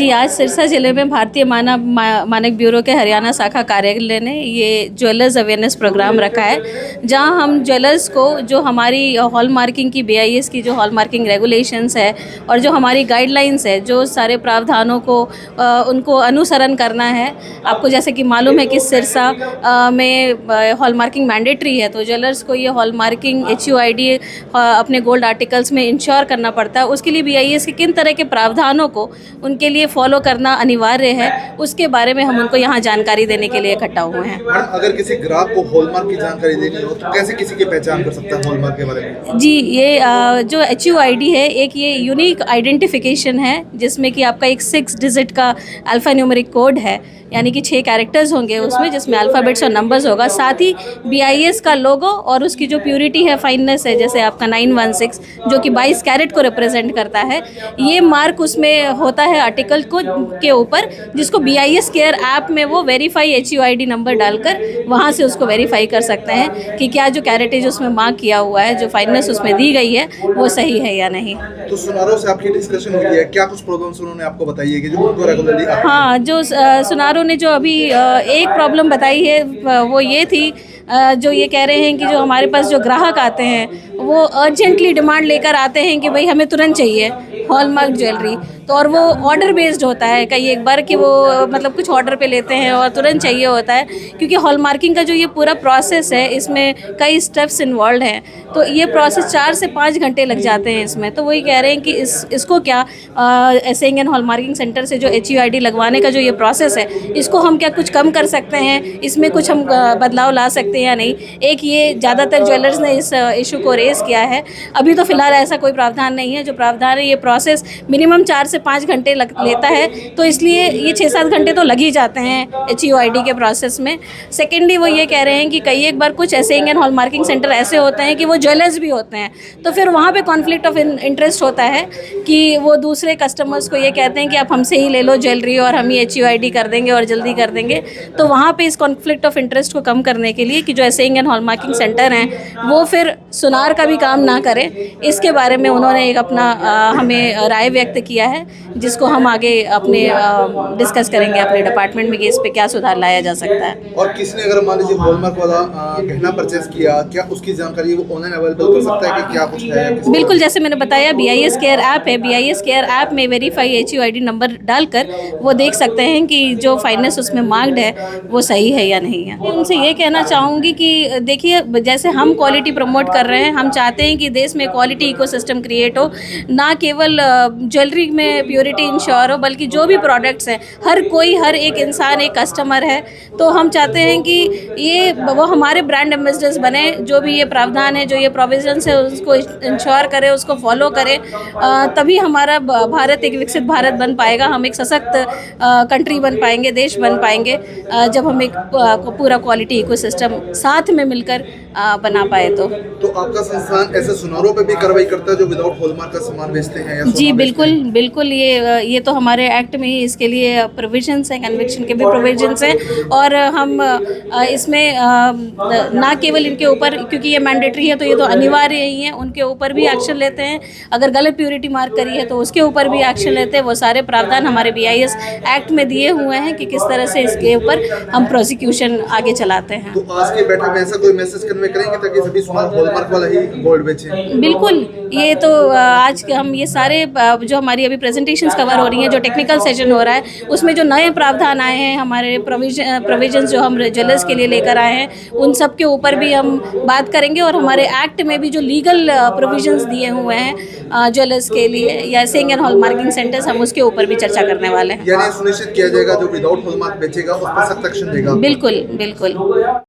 जी, आज सिरसा जिले में भारतीय मानक ब्यूरो के हरियाणा शाखा कार्यालय ने ये ज्वेलर्स अवेयरनेस प्रोग्राम रखा है, जहां हम ज्वेलर्स को जो हमारी हॉल मार्किंग की BIS की जो हॉल मार्किंग रेगुलेशंस है और जो हमारी गाइडलाइंस है, जो सारे प्रावधानों को उनको अनुसरण करना है। आपको जैसे कि मालूम है कि सिरसा में हॉल मार्किंग मैंडेटरी है, तो ज्वेलर्स को ये हॉल मार्किंग HUID अपने गोल्ड आर्टिकल्स में इंश्योर करना पड़ता है। उसके लिए BIS के किन तरह के प्रावधानों को उनके लिए फॉलो करना अनिवार्य है, उसके बारे में हम उनको यहाँ जानकारी देने के लिए इकट्ठा हुए हैं। अगर किसी ग्राहक को हॉलमार्क की जानकारी देनी हो तो कैसे किसी की पहचान कर सकता है हॉलमार्क के बारे में? जी, ये जो HUID है, एक ये यूनिक आइडेंटिफिकेशन है जिसमें कि आपका एक 6 डिजिट का अल्फ़ा न्यूमेरिक कोड है, यानी कि 6 कैरेक्टर्स होंगे उसमें, जिसमें अल्फ़ाबेट्स और नंबर्स होगा। साथ ही BIS का लोगो और उसकी जो प्योरिटी है, फाइननेस है, जैसे आपका 916 जो कि 22 कैरेट को रिप्रेजेंट करता है, ये मार्क उसमें होता है आर्टिकल को के ऊपर, जिसको BIS केयर ऐप में वो वेरीफाई HUID नंबर डालकर वहाँ से उसको वेरीफाई कर सकते हैं कि क्या जो कैरेटेज उसमें मार्क किया हुआ है, जो फाइननेस उसमें दी गई है, वो सही है या नहीं। तो सुनारों से आपकी डिस्कशन हुई है, क्या कुछ प्रॉब्लम्स उन्होंने आपको बताई है कि जो उनको रेगुलरली? हाँ, जो सुनारों ने जो अभी एक प्रॉब्लम बताई है, वो ये थी, जो ये कह रहे हैं कि जो हमारे पास जो ग्राहक आते हैं वो अर्जेंटली डिमांड लेकर आते हैं कि भाई हमें तुरंत चाहिए हॉलमार्क ज्वेलरी, तो और वो ऑर्डर बेस्ड होता है। कई एक बार कि वो मतलब कुछ ऑर्डर पे लेते हैं और तुरंत चाहिए होता है, क्योंकि हॉलमार्किंग का जो ये पूरा प्रोसेस है, इसमें कई स्टेप्स इन्वॉल्व हैं, तो ये प्रोसेस 4 से 5 घंटे लग जाते हैं इसमें। तो वही कह रहे हैं कि इसको क्या एसएंगन हॉलमार्किंग सेंटर से जो HUID लगवाने का जो ये प्रोसेस है, इसको हम क्या कुछ कम कर सकते हैं, इसमें कुछ हम बदलाव ला सकते हैं या नहीं। एक ये ज़्यादातर ज्वेलर्स ने इस इशू को रेज़ किया है। अभी तो फिलहाल ऐसा कोई प्रावधान नहीं है। जो प्रावधान है, ये प्रोसेस मिनिमम 4 से 5 घंटे लेता है, तो इसलिए ये 6-7 घंटे तो लग ही जाते हैं HUID के प्रोसेस में। सेकेंडली वो ये कह रहे हैं कि कई एक बार कुछ एसएंगन हॉलमार्किंग सेंटर ऐसे होते हैं कि वो ज्वेलर्स भी होते हैं, तो फिर वहाँ पे कॉन्फ्लिक्ट ऑफ इंटरेस्ट होता है कि वो दूसरे कस्टमर्स को ये कहते हैं कि आप हमसे ही ले लो ज्वेलरी और हम ही HUID कर देंगे और जल्दी कर देंगे। तो वहाँ पे इस कॉन्फ्लिक्ट ऑफ इंटरेस्ट को कम करने के लिए कि जो एसएंगन हॉलमार्किंग सेंटर हैं वो फिर सुनार का भी काम ना करें, इसके बारे में उन्होंने एक अपना हमें राय व्यक्त किया है, जिसको हम आगे अपने डिस्कस करेंगे अपने डिपार्टमेंट में कि इस पे क्या सुधार लाया जा सकता है। और किसने अगर मान लीजिए हॉलमार्क वाला गहना परचेस किया, क्या उसकी जानकारी वो ऑनलाइन अवेलेबल कर सकता है कि क्या कुछ है? बिल्कुल, जैसे मैंने बताया, BIS केयर ऐप है, BIS केयर ऐप में वेरीफाई HUID नंबर डालकर वो देख सकते हैं कि जो फाइननेस उसमें मार्क्ड है वो सही है या नहीं है। उनसे ये कहना चाहूँगी कि देखिए, जैसे हम क्वालिटी प्रमोट कर रहे हैं, हम चाहते हैं कि देश में क्वालिटी इकोसिस्टम क्रिएट हो, ना केवल ज्वेलरी में प्योरिटी इंश्योर हो, बल्कि जो भी प्रोडक्ट्स हैं, हर एक इंसान एक कस्टमर है। तो हम चाहते हैं कि ये वो हमारे ब्रांड एम्बेसडर्स बने, जो भी ये प्रावधान है, जो ये प्रोविजंस है, उसको इंश्योर करें, उसको फॉलो करें, तभी हमारा भारत एक विकसित भारत बन पाएगा। हम एक सशक्त कंट्री बन पाएंगे, देश बन पाएंगे, जब हम एक पूरा क्वालिटी इकोसिस्टम साथ में मिलकर बना पाए। तो आपका संस्थान ऐसे सुनारों पे भी कार्रवाई करता है जो विदाउट हॉलमार्क का सामान बेचते हैं या? जी बिल्कुल, ये तो हमारे एक्ट में ही इसके लिए प्रोविजंस हैं, कन्विक्शन के भी प्रोविजंस हैं, और हम इसमें ना केवल इनके ऊपर, क्योंकि ये मैंडेटरी है तो ये तो अनिवार्य ही है, उनके ऊपर भी एक्शन लेते हैं। अगर गलत प्योरिटी मार्क करी है तो उसके ऊपर भी एक्शन लेते हैं। वो सारे प्रावधान हमारे BIS एक्ट में दिए हुए हैं कि किस तरह से इसके ऊपर हम प्रोसिक्यूशन आगे चलाते हैं। तो आज के बैठक में ऐसा कोई मैसेज कन्वे करेंगे ताकि सभी सुनार हॉलमार्क वाला ही गोल्ड बेचें? बिल्कुल, ये तो आज हम ये सारे जो हमारी अभी प्रेजेंटेशंस कवर हो रही हैं, जो टेक्निकल सेशन हो रहा है, उसमें जो नए प्रावधान आए हैं, हमारे प्रोविजंस जो हम ज्वेलर्स के लिए लेकर आए हैं, उन सब के ऊपर भी हम बात करेंगे, और हमारे एक्ट में भी जो लीगल प्रोविजंस दिए हुए हैं ज्वेलर्स के लिए या एसएंगन हॉलमार्किंग सेंटर्स, हम उसके ऊपर भी चर्चा करने वाले हैं। यानी सुनिश्चित किया जाएगा जो विदाउट हॉलमार्क बेचेगा उस पर सख्त एक्शन देगा? बिल्कुल।